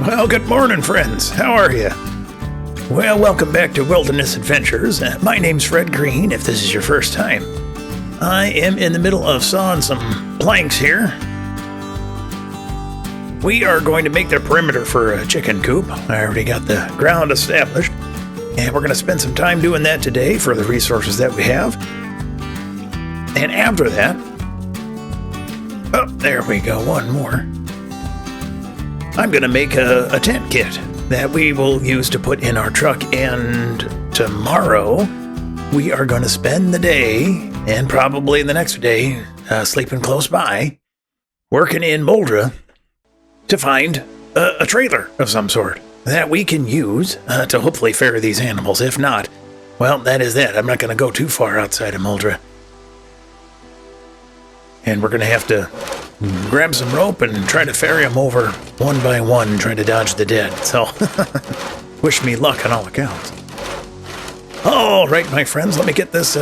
Well, good morning, friends. How are you? Well, welcome back to Wilderness Adventures. My name's Fred Green, if this is your first time. I am in the middle of sawing some planks here. We are going to make the perimeter for a chicken coop. I already got the ground established, and we're going to spend some time doing that today for the resources that we have. And after that... Oh, there we go, one more. I'm going to make a tent kit that we will use to put in our truck, and tomorrow we are going to spend the day, and probably the next day, sleeping close by, working in Moldra to find a trailer of some sort that we can use to hopefully ferry these animals. If not, well, that is that. I'm not going to go too far outside of Moldra. And we're going to have to grab some rope and try to ferry them over one by one, try to dodge the dead. So, wish me luck on all accounts. All right, my friends, let me get these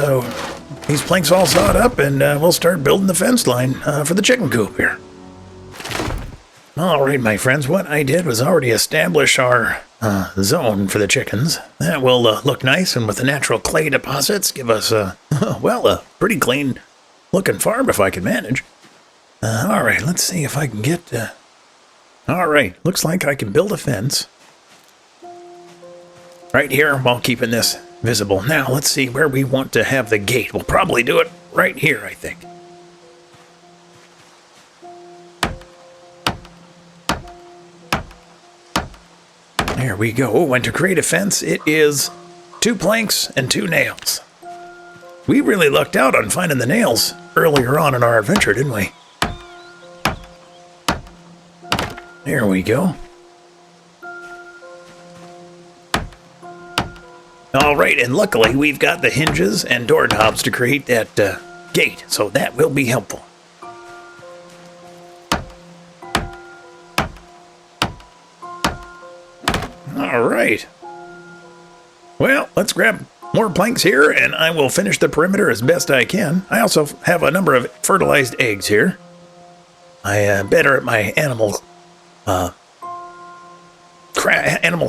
planks all sawed up, and we'll start building the fence line for the chicken coop here. All right, my friends, what I did was already establish our zone for the chickens. That will look nice, and with the natural clay deposits, give us, a pretty clean looking farm if I can manage. All right, let's see if I can get... All right, looks like I can build a fence right here while keeping this visible. Now, let's see where we want to have the gate. We'll probably do it right here, I think. There we go. And to create a fence, it is 2 planks and 2 nails. We really lucked out on finding the nails earlier on in our adventure, didn't we? There we go. All right, and luckily we've got the hinges and doorknobs to create that gate, so that will be helpful. All right. Well, let's grab more planks here, and I will finish the perimeter as best I can. I also have a number of fertilized eggs here. I am better at my animal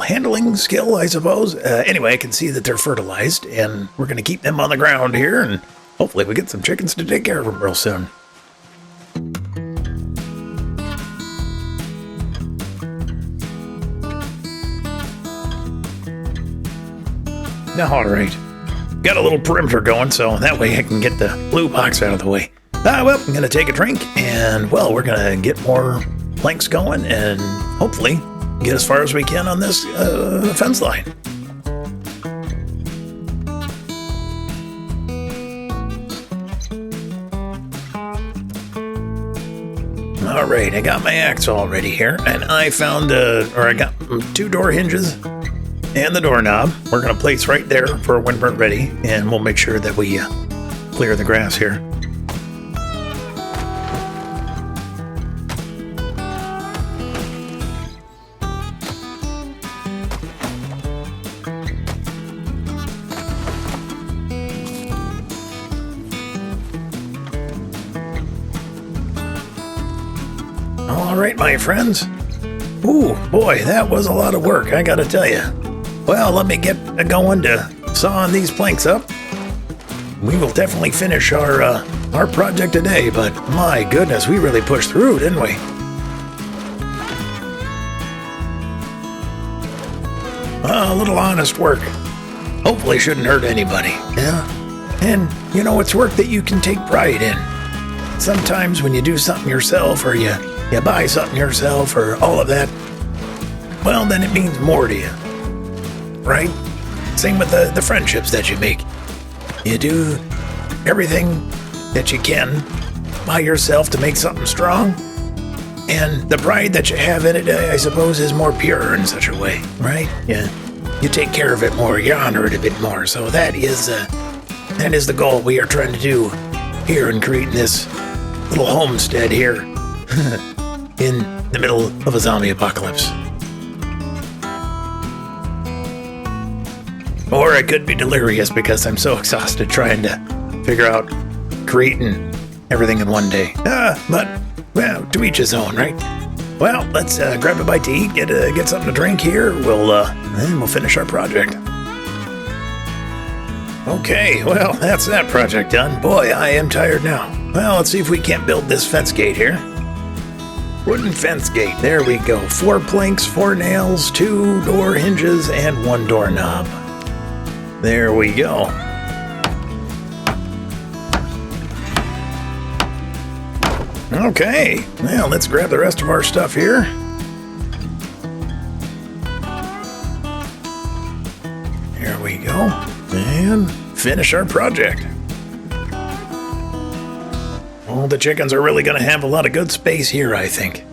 handling skill, I suppose. Anyway, I can see that they're fertilized, and we're going to keep them on the ground here, and hopefully we get some chickens to take care of them real soon. All right. Got a little perimeter going, so that way I can get the blue box out of the way. Well, I'm going to take a drink, and, well, we're going to get more planks going and hopefully get as far as we can on this fence line. All right, I got my axe all ready here, and I found, I got 2 door hinges and the doorknob. We're going to place right there for when we're ready, and we'll make sure that we clear the grass here. All right, my friends. Ooh, boy, that was a lot of work, I gotta tell you. Well, let me get going to sawing these planks up. We will definitely finish our project today, but my goodness, we really pushed through, didn't we? A little honest work. Hopefully shouldn't hurt anybody, yeah? And, you know, it's work that you can take pride in. Sometimes when you do something yourself, or you buy something yourself, or all of that, well, then it means more to you, right? Same with the friendships that you make. You do everything that you can by yourself to make something strong, and the pride that you have in it, I suppose, is more pure in such a way, right? You take care of it more, you honor it a bit more. So that is the goal we are trying to do here in creating this little homestead here in the middle of a zombie apocalypse. Or I could be delirious because I'm so exhausted trying to figure out creating everything in one day. But, well, to each his own, right? Well, let's grab a bite to eat, get something to drink here. Then we'll finish our project. Okay, well, that's that project done. Boy, I am tired now. Well, let's see if we can't build this fence gate here. Wooden fence gate. There we go. 4 planks, 4 nails, 2 door hinges, and 1 doorknob. There we go. Okay, well, let's grab the rest of our stuff here. There we go. And finish our project. Oh, the chickens are really going to have a lot of good space here, I think.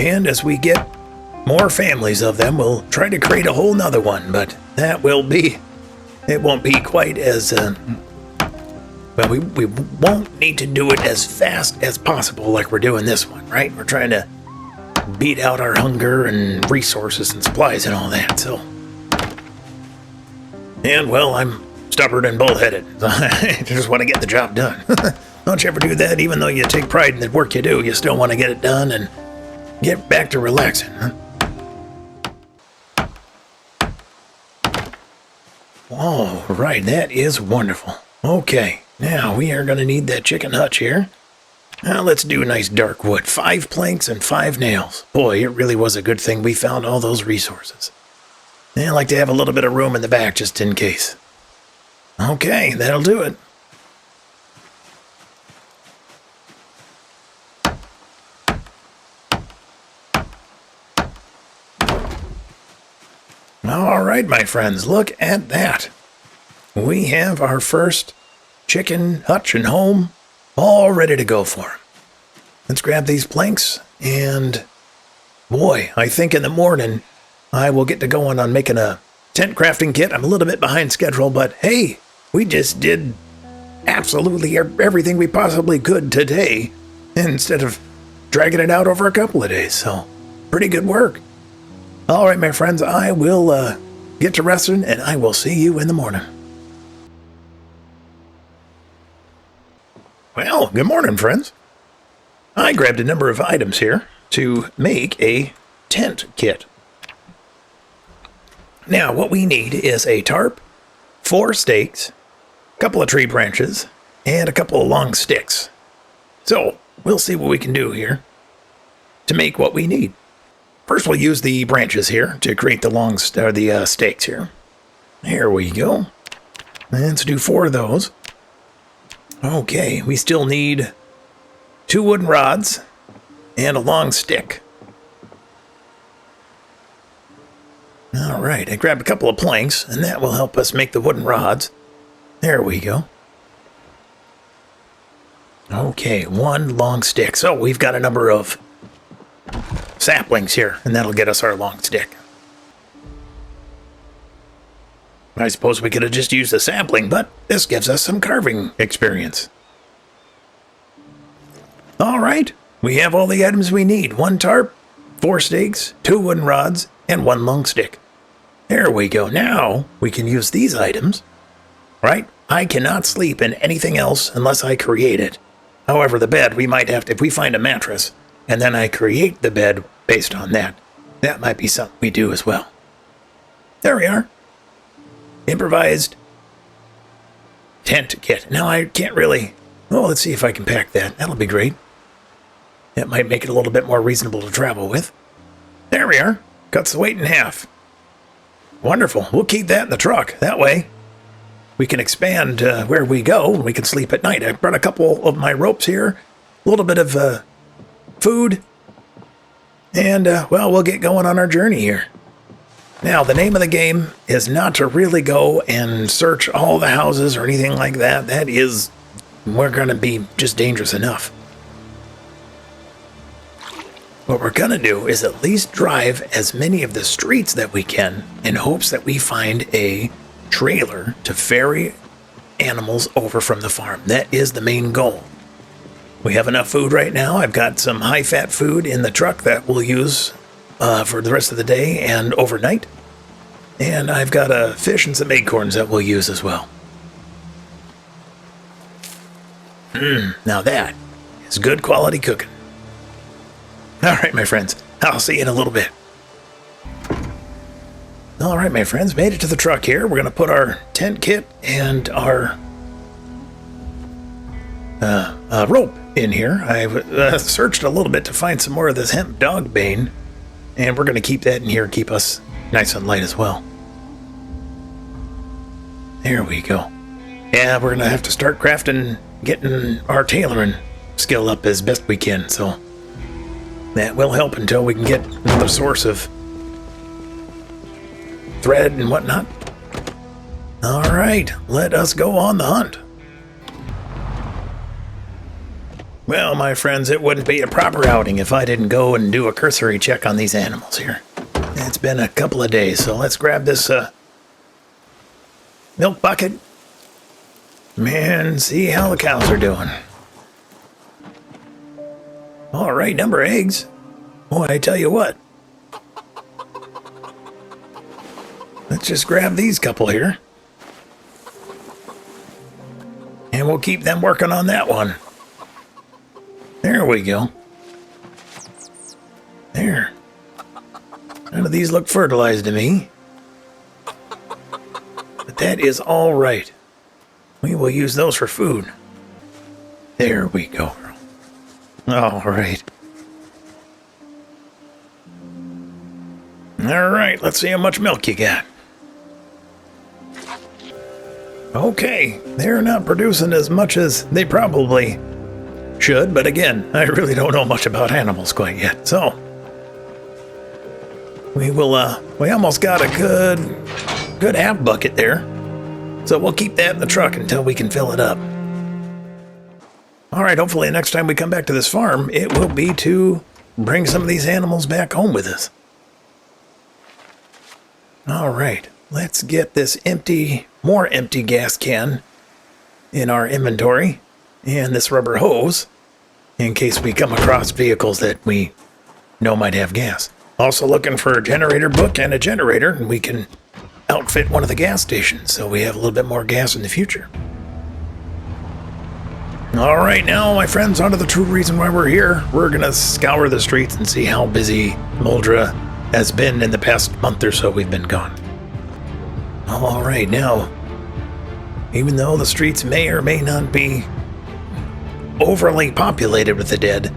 And as we get more families of them, we'll try to create a whole nother one, but it won't be quite as, well, we won't need to do it as fast as possible like we're doing this one, right? We're trying to beat out our hunger and resources and supplies and all that, so. And, well, I'm stubborn and bullheaded. I just want to get the job done. Don't you ever do that? Even though you take pride in the work you do, you still want to get it done and get back to relaxing, huh? All right, that is wonderful. Okay, now we are going to need that chicken hutch here. Now let's do a nice dark wood. 5 planks and 5 nails. Boy, it really was a good thing we found all those resources. I like to have a little bit of room in the back just in case. Okay, that'll do it. All right, my friends, look at that. We have our first chicken hutch and home all ready to go for 'em. Let's grab these planks and, boy, I think in the morning I will get to going on making a tent crafting kit. I'm a little bit behind schedule, but hey, we just did absolutely everything we possibly could today instead of dragging it out over a couple of days, so pretty good work. All right, my friends, I will get to resting, and I will see you in the morning. Well, good morning, friends. I grabbed a number of items here to make a tent kit. Now, what we need is a tarp, 4 stakes, a couple of tree branches, and a couple of long sticks. So, we'll see what we can do here to make what we need. First, we'll use the branches here to create the stakes here. There we go. Let's do 4 of those. Okay, we still need 2 wooden rods and a long stick. All right, I grabbed a couple of planks, and that will help us make the wooden rods. There we go. Okay, 1 long stick. So we've got a number of saplings here, and that'll get us our long stick. I suppose we could have just used a sapling, but this gives us some carving experience. All right, we have all the items we need. 1 tarp, 4 stakes, 2 wooden rods, and 1 long stick. There we go. Now we can use these items, right? I cannot sleep in anything else unless I create it. However, the bed, we might have to, if we find a mattress, and then I create the bed based on that, that might be something we do as well. There we are. Improvised tent kit. Now I can't really, oh, let's see if I can pack that. That'll be great. That might make it a little bit more reasonable to travel with. There we are. Cuts the weight in half. Wonderful. We'll keep that in the truck. That way we can expand where we go and we can sleep at night. I brought a couple of my ropes here, a little bit of food, and, well, we'll get going on our journey here. Now, the name of the game is not to really go and search all the houses or anything like that. That is, we're going to be just dangerous enough. What we're going to do is at least drive as many of the streets that we can in hopes that we find a trailer to ferry animals over from the farm. That is the main goal. We have enough food right now. I've got some high-fat food in the truck that we'll use for the rest of the day and overnight. And I've got a fish and some acorns that we'll use as well. Now that is good quality cooking. All right, my friends. I'll see you in a little bit. All right, my friends. Made it to the truck here. We're going to put our tent kit and our rope in here. I've searched a little bit to find some more of this hemp dog bane. And we're going to keep that in here, keep us nice and light as well. There we go. Yeah, we're going to have to start crafting, getting our tailoring skill up as best we can, so that will help until we can get another source of thread and whatnot. All right, let us go on the hunt. Well, my friends, it wouldn't be a proper outing if I didn't go and do a cursory check on these animals here. It's been a couple of days, so let's grab this milk bucket and see how the cows are doing. All right, number of eggs. Boy, I tell you what. Let's just grab these couple here. And we'll keep them working on that one. There we go. There. None of these look fertilized to me. But that is all right. We will use those for food. There we go. All right. All right, let's see how much milk you got. Okay, they're not producing as much as they probably should, but again, I really don't know much about animals quite yet, so we almost got a good half bucket there, so we'll keep that in the truck until we can fill it up. All right, hopefully next time we come back to this farm, it will be to bring some of these animals back home with us. All right, let's get this more empty gas can in our inventory and this rubber hose in case we come across vehicles that we know might have gas. Also looking for a generator book and a generator, and we can outfit one of the gas stations so we have a little bit more gas in the future. All right, now, my friends, on to the true reason why we're here. We're going to scour the streets and see how busy Moldra has been in the past month or so we've been gone. All right, now, even though the streets may or may not be overly populated with the dead,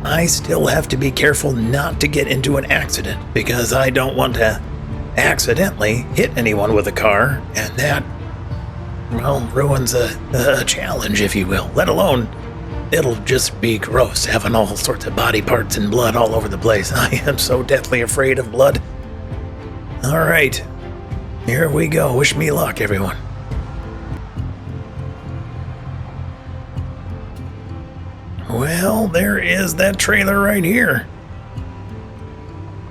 I still have to be careful not to get into an accident because I don't want to accidentally hit anyone with a car, and that, well, ruins a challenge, if you will, let alone it'll just be gross having all sorts of body parts and blood all over the place. I am so deathly afraid of blood. All right, here we go. Wish me luck, everyone. Well, there is that trailer right here.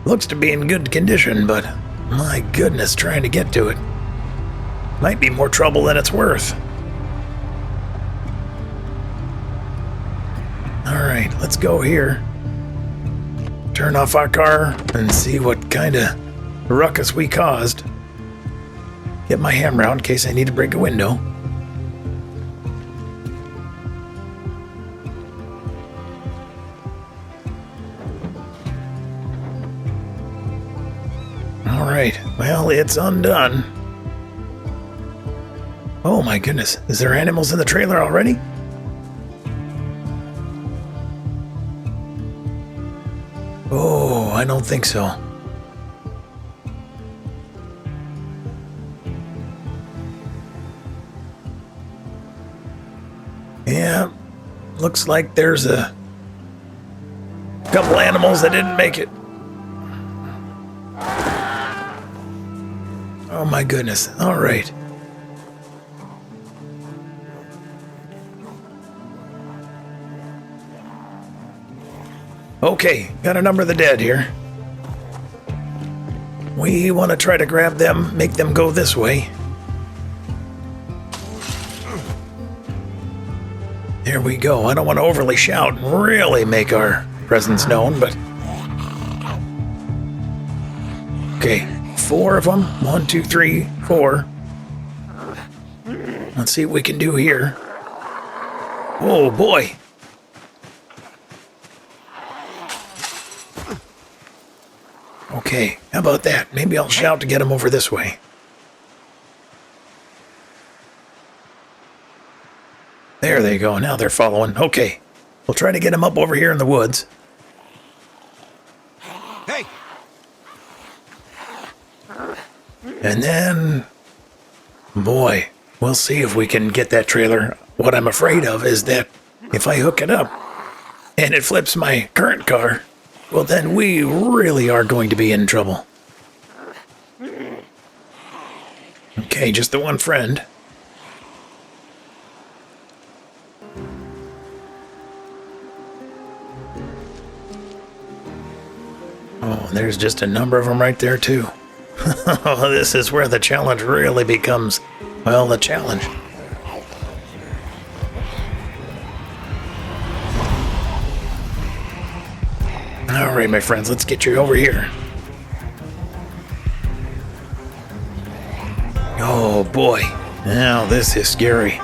Looks to be in good condition, but my goodness, trying to get to it might be more trouble than it's worth. All right, let's go here. Turn off our car and see what kind of ruckus we caused. Get my hammer out in case I need to break a window. All right, well, it's undone. Oh my goodness, is there animals in the trailer already? Oh, I don't think so. Yeah, looks like there's a couple animals that didn't make it. Oh my goodness, all right. Okay, got a number of the dead here. We want to try to grab them, make them go this way. There we go. I don't want to overly shout and really make our presence known, but... Okay, 4 of them. 1, 2, 3, 4. Let's see what we can do here. Oh boy. Okay, how about that? Maybe I'll shout to get them over this way. There they go. Now they're following. Okay, we'll try to get them up over here in the woods. Hey! And then, boy, we'll see if we can get that trailer. What I'm afraid of is that if I hook it up and it flips my current car, well, then we really are going to be in trouble. Okay, just the one friend. Oh, there's just a number of them right there, too. This is where the challenge really becomes, well, the challenge. All right, my friends, let's get you over here. Oh, boy. Now this is scary.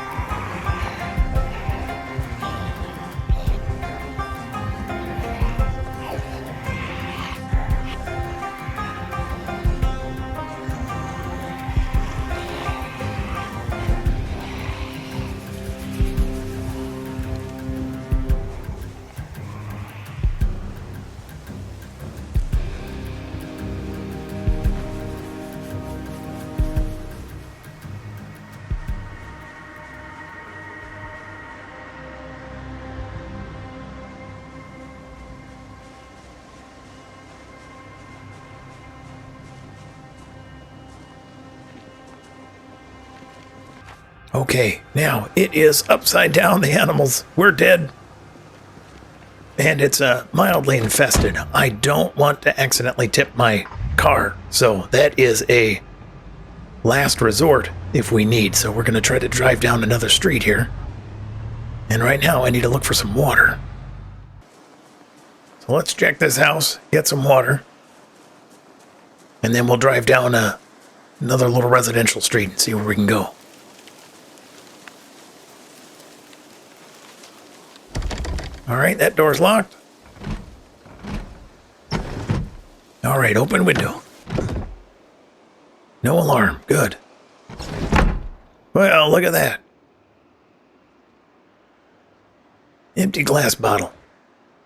Okay, now it is upside down. The animals, we're dead. And it's mildly infested. I don't want to accidentally tip my car, so that is a last resort if we need. So we're going to try to drive down another street here. And right now I need to look for some water. So let's check this house, get some water. And then we'll drive down another little residential street and see where we can go. All right, that door's locked. All right, open window. No alarm. Good. Well, look at that. Empty glass bottle.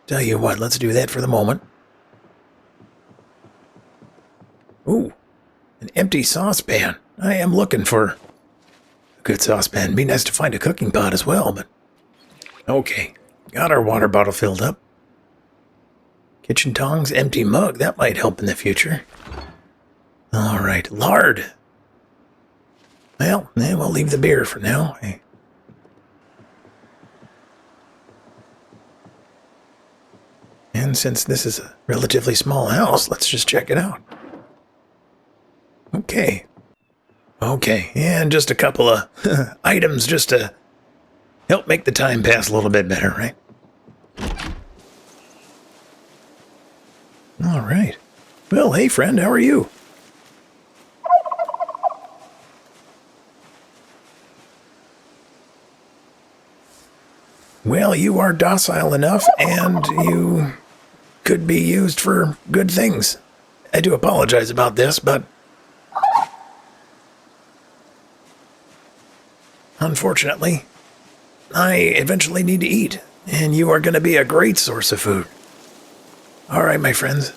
Tell you what, let's do that for the moment. Ooh, an empty saucepan. I am looking for a good saucepan. It'd be nice to find a cooking pot as well, but okay. Got our water bottle filled up. Kitchen tongs, empty mug. That might help in the future. All right, lard. Well, then we'll leave the beer for now. And since this is a relatively small house, let's just check it out. Okay. Okay, and just a couple of items just to help make the time pass a little bit better, right? All right. Well, hey, friend, how are you? Well, you are docile enough, and you could be used for good things. I do apologize about this, but unfortunately, I eventually need to eat, and you are going to be a great source of food. All right, my friends.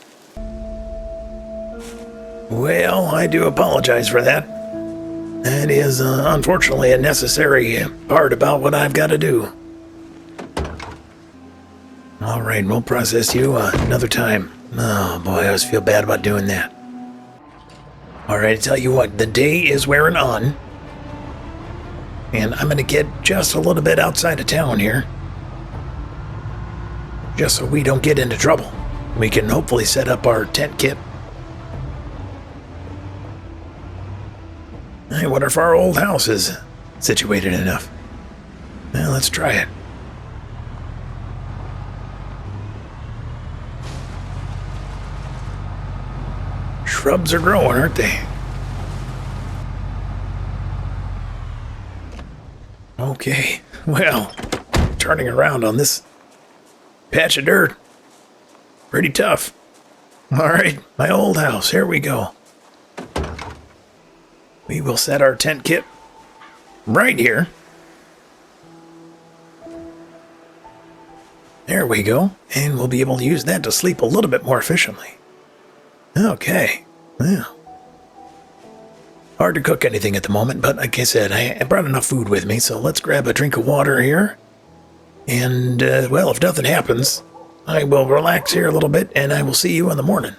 Well, I do apologize for that. That is, unfortunately, a necessary part about what I've got to do. All right, we'll process you another time. Oh, boy, I always feel bad about doing that. All right, I tell you what, the day is wearing on. And I'm going to get just a little bit outside of town here. Just so we don't get into trouble. We can hopefully set up our tent kit. I wonder if our old house is situated enough. Well, let's try it. Shrubs are growing, aren't they? Okay, well, turning around on this patch of dirt, pretty tough. All right, my old house. Here we go. We will set our tent kit right here. There we go. And we'll be able to use that to sleep a little bit more efficiently. Okay. Well. Hard to cook anything at the moment, but like I said, I brought enough food with me, so let's grab a drink of water here. And, well, if nothing happens, I will relax here a little bit, and I will see you in the morning.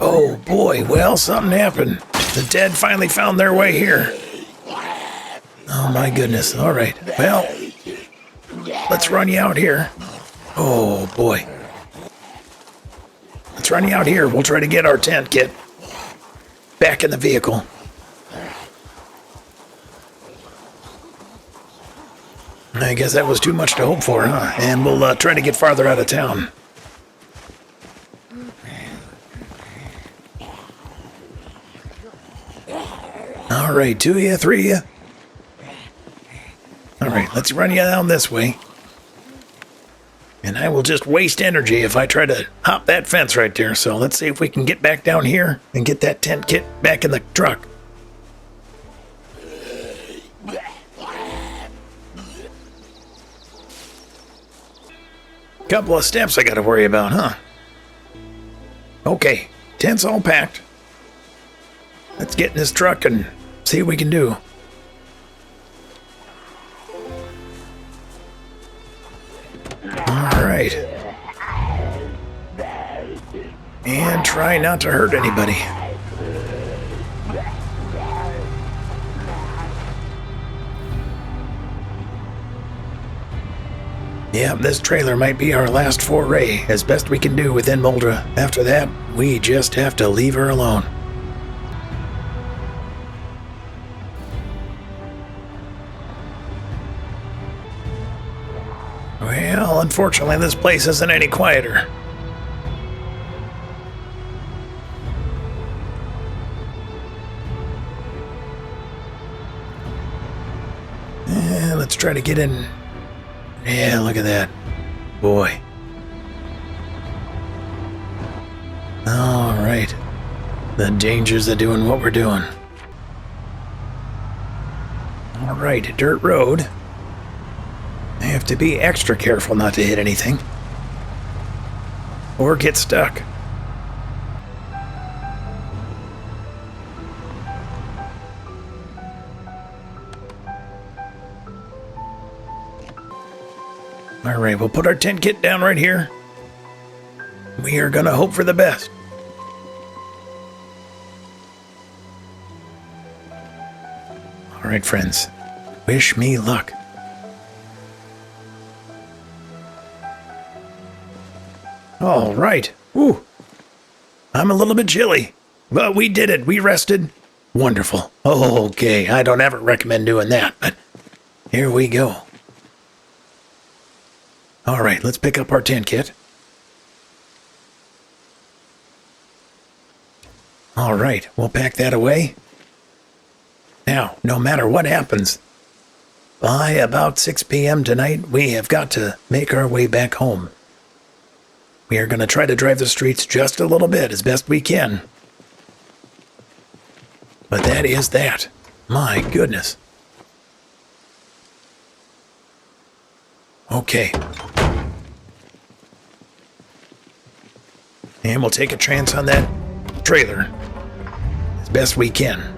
Oh boy, well, something happened. The dead finally found their way here. Oh my goodness, all right. Well, let's run you out here. Oh boy. Let's run you out here. We'll try to get our tent kit back in the vehicle. I guess that was too much to hope for, huh? And we'll try to get farther out of town. All right, 2 of you, 3 of you. All right, let's run you down this way. And I will just waste energy if I try to hop that fence right there. So let's see if we can get back down here and get that tent kit back in the truck. Couple of steps I got to worry about, huh? Okay, tent's all packed. Let's get in this truck and see what we can do. All right. And try not to hurt anybody. Yeah, this trailer might be our last foray, as best we can do within Moldra. After that, we just have to leave her alone. Well, unfortunately, this place isn't any quieter. And let's try to get in. Yeah, look at that. Boy. All right. The dangers of doing what we're doing. All right, dirt road. I have to be extra careful not to hit anything. Or get stuck. All right, we'll put our tent kit down right here. We are gonna hope for the best. All right, friends. Wish me luck. All right. Ooh. I'm a little bit chilly. But we did it. We rested. Wonderful. Oh, okay. I don't ever recommend doing that, but here we go. All right, let's pick up our tent kit. All right, we'll pack that away. Now, no matter what happens, by about 6 p.m. tonight, we have got to make our way back home. We are going to try to drive the streets just a little bit as best we can. But that is that. My goodness. Okay. And we'll take a chance on that trailer as best we can.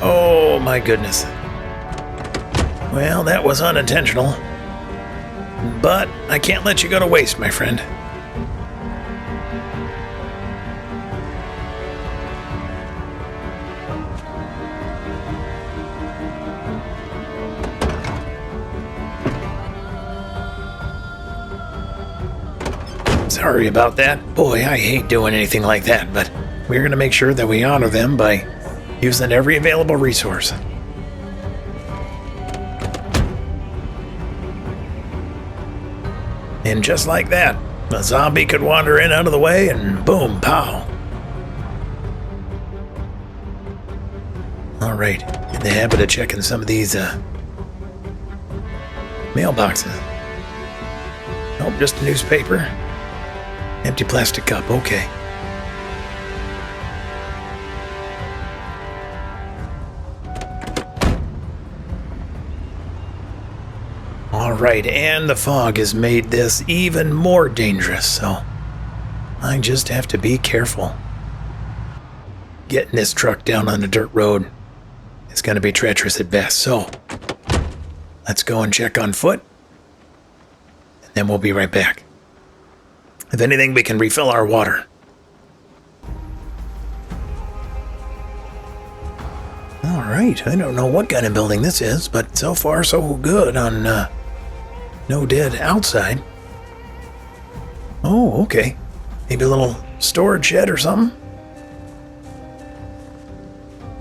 Oh my goodness. Well, that was unintentional. But I can't let you go to waste, my friend. Sorry about that. Boy, I hate doing anything like that, but we're going to make sure that we honor them by using every available resource. And just like that, a zombie could wander in out of the way and boom, pow. All right, in the habit of checking some of these mailboxes. Nope, just a newspaper. Empty plastic cup, okay. All right, and the fog has made this even more dangerous, so I just have to be careful. Getting this truck down on the dirt road is going to be treacherous at best, so let's go and check on foot, and then we'll be right back. If anything, we can refill our water. All right, I don't know what kind of building this is, but so far so good on no dead outside. Oh, okay. Maybe a little storage shed or something?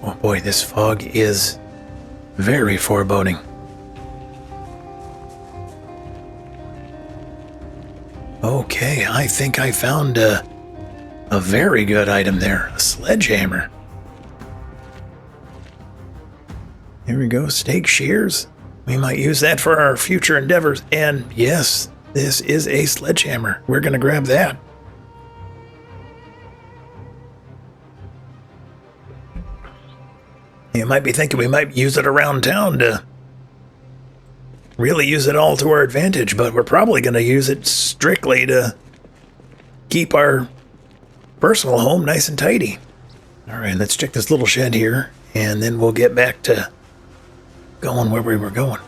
Oh boy, this fog is very foreboding. Okay, I think I found a very good item there, a sledgehammer. Here we go, steak shears. We might use that for our future endeavors. And yes, this is a sledgehammer. We're going to grab that. You might be thinking we might use it around town to really use it all to our advantage, but we're probably going to use it strictly to keep our personal home nice and tidy. All right, let's check this little shed here, and then we'll get back to going where we were going.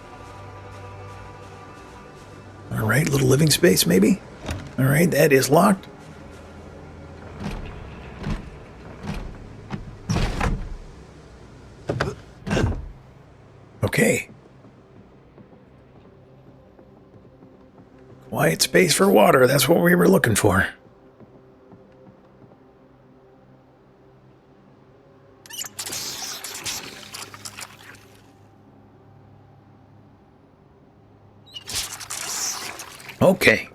All right, little living space maybe. All right, that is locked. Okay. Quiet space for water, that's what we were looking for. Okay,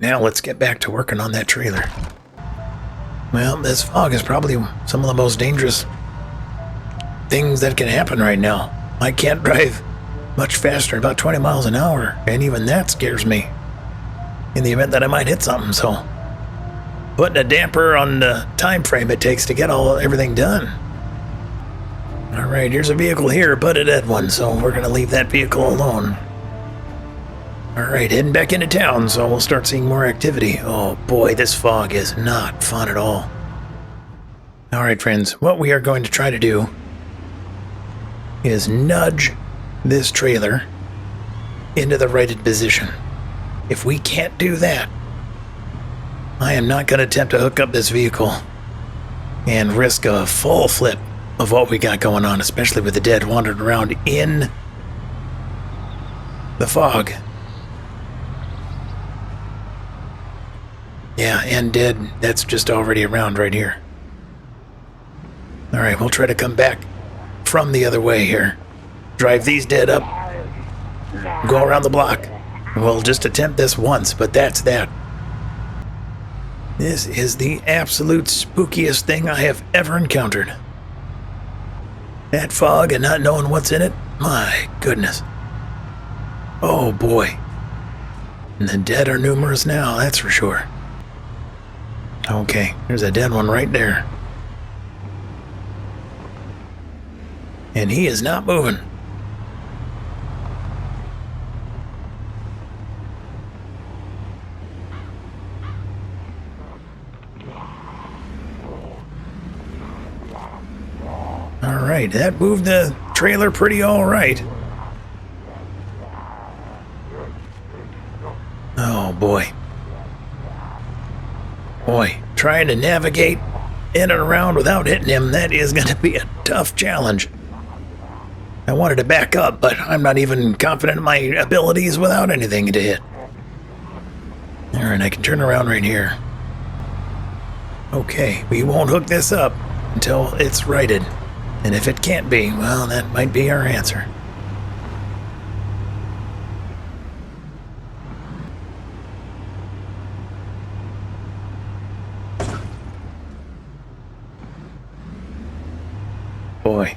now let's get back to working on that trailer. Well, this fog is probably some of the most dangerous things that can happen right now. I can't drive much faster, about 20 miles an hour, and even that scares me in the event that I might hit something, so putting a damper on the time frame it takes to get everything done. All right, here's a vehicle here, but a dead one, so we're going to leave that vehicle alone. All right, heading back into town, so we'll start seeing more activity. Oh boy, this fog is not fun at all. All right, friends, what we are going to try to do is nudge this trailer into the righted position. If we can't do that, I am not going to attempt to hook up this vehicle and risk a full flip of what we got going on, especially with the dead wandering around in the fog. Yeah, and dead, that's just already around right here. All right, we'll try to come back from the other way here. Drive these dead up, go around the block. We'll just attempt this once, but that's that. This is the absolute spookiest thing I have ever encountered. That fog and not knowing what's in it, my goodness. Oh boy. And the dead are numerous now, that's for sure. Okay, there's a dead one right there. And he is not moving. All right, that moved the trailer pretty all right. Oh boy. Boy, trying to navigate in and around without hitting him, that is going to be a tough challenge. I wanted to back up, but I'm not even confident in my abilities without anything to hit. All right, I can turn around right here. Okay, we won't hook this up until it's righted. And if it can't be, well, that might be our answer. Boy.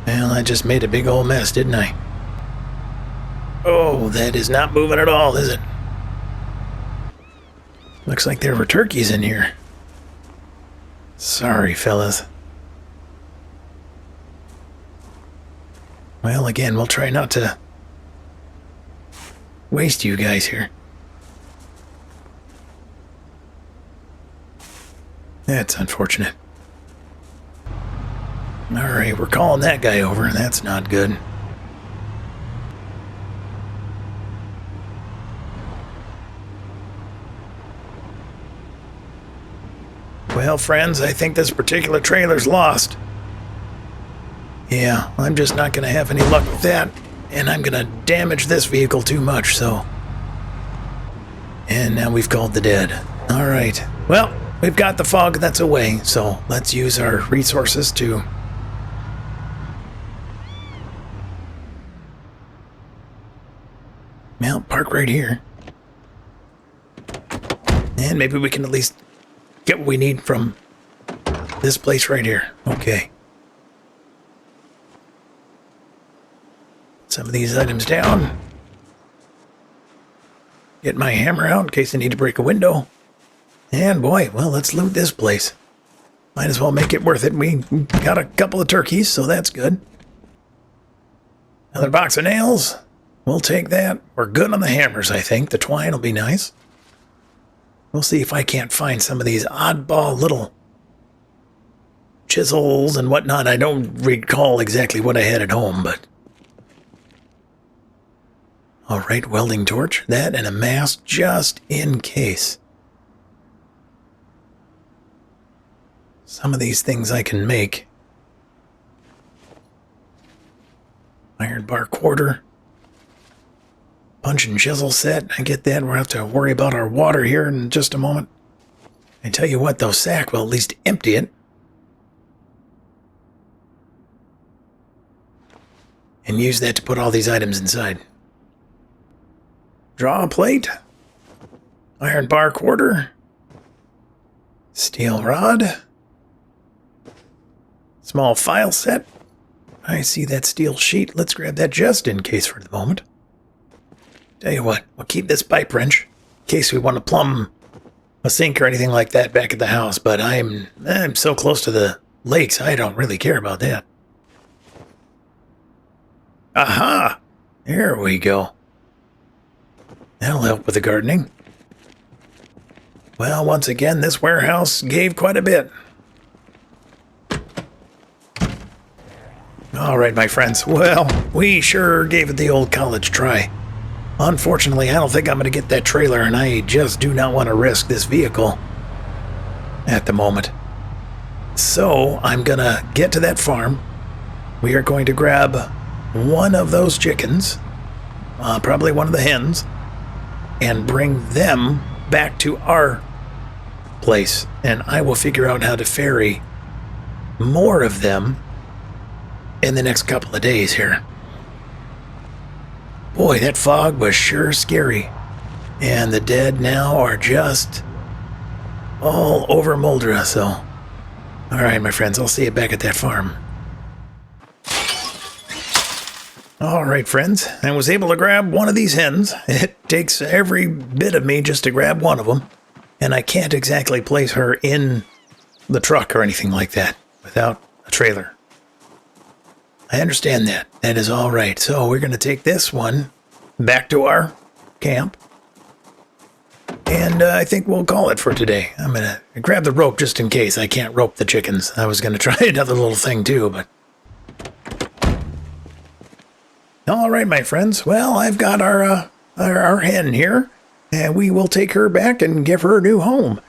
Well, I just made a big old mess, didn't I? Oh, that is not moving at all, is it? Looks like there were turkeys in here. Sorry, fellas. Well, again, we'll try not to waste you guys here. That's unfortunate. Alright, we're calling that guy over. That's not good. Well, friends, I think this particular trailer's lost. Yeah, I'm just not going to have any luck with that. And I'm going to damage this vehicle too much, so... And now we've called the dead. Alright. Well, we've got the fog that's away, so let's use our resources to... Well, park right here. And maybe we can at least get what we need from this place right here. Okay. Some of these items down. Get my hammer out in case I need to break a window. And boy, well, let's loot this place. Might as well make it worth it. We got a couple of turkeys, so that's good. Another box of nails. We'll take that. We're good on the hammers, I think. The twine will be nice. We'll see if I can't find some of these oddball little chisels and whatnot. I don't recall exactly what I had at home, but... Alright, welding torch. That and a mask just in case. Some of these things I can make. Iron bar quarter. Punch and chisel set. I get that. We'll have to worry about our water here in just a moment. I tell you what, though, sack will at least empty it. And use that to put all these items inside. Draw a plate. Iron bar quarter. Steel rod. Small file set. I see that steel sheet. Let's grab that just in case for the moment. Tell you what, we'll keep this pipe wrench in case we want to plumb a sink or anything like that back at the house, but I'm so close to the lakes, I don't really care about that. Aha! There we go. That'll help with the gardening. Well, once again, this warehouse gave quite a bit. All right, my friends. Well, we sure gave it the old college try. Unfortunately, I don't think I'm going to get that trailer, and I just do not want to risk this vehicle at the moment. So, I'm going to get to that farm. We are going to grab one of those chickens, probably one of the hens, and bring them back to our place. And I will figure out how to ferry more of them in the next couple of days here. Boy, that fog was sure scary. And the dead now are just all over Moldra, so... Alright, my friends, I'll see you back at that farm. Alright, friends, I was able to grab one of these hens. It takes every bit of me just to grab one of them. And I can't exactly place her in the truck or anything like that without a trailer. I understand that. That is all right. So we're going to take this one back to our camp. And I think we'll call it for today. I'm going to grab the rope just in case I can't rope the chickens. I was going to try another little thing too, but... All right, my friends. Well, I've got our hen here, and we will take her back and give her a new home.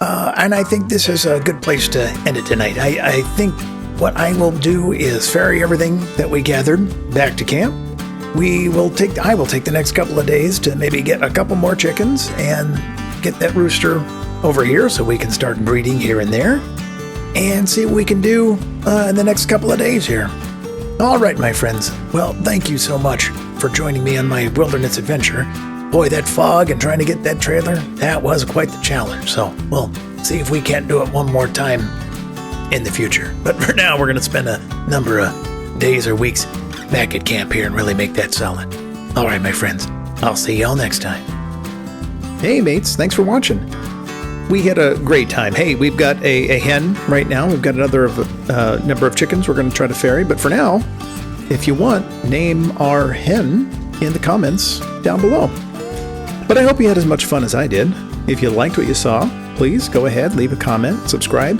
And I think this is a good place to end it tonight. I think... What I will do is ferry everything that we gathered back to camp. I will take the next couple of days to maybe get a couple more chickens and get that rooster over here so we can start breeding here and there and see what we can do in the next couple of days here. All right, my friends. Well, thank you so much for joining me on my wilderness adventure. Boy, that fog and trying to get that trailer, that was quite the challenge. So we'll see if we can't do it one more time in the future. But for now, we're going to spend a number of days or weeks back at camp here and really make that solid. All right, my friends, I'll see y'all next time. Hey, mates, thanks for watching. We had a great time. Hey, we've got a hen right now. We've got another number of chickens we're going to try to ferry. But for now, if you want, name our hen in the comments down below. But I hope you had as much fun as I did. If you liked what you saw, please go ahead, leave a comment, subscribe,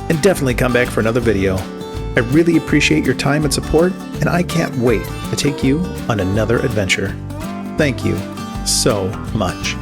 and definitely come back for another video. I really appreciate your time and support, and I can't wait to take you on another adventure. Thank you so much.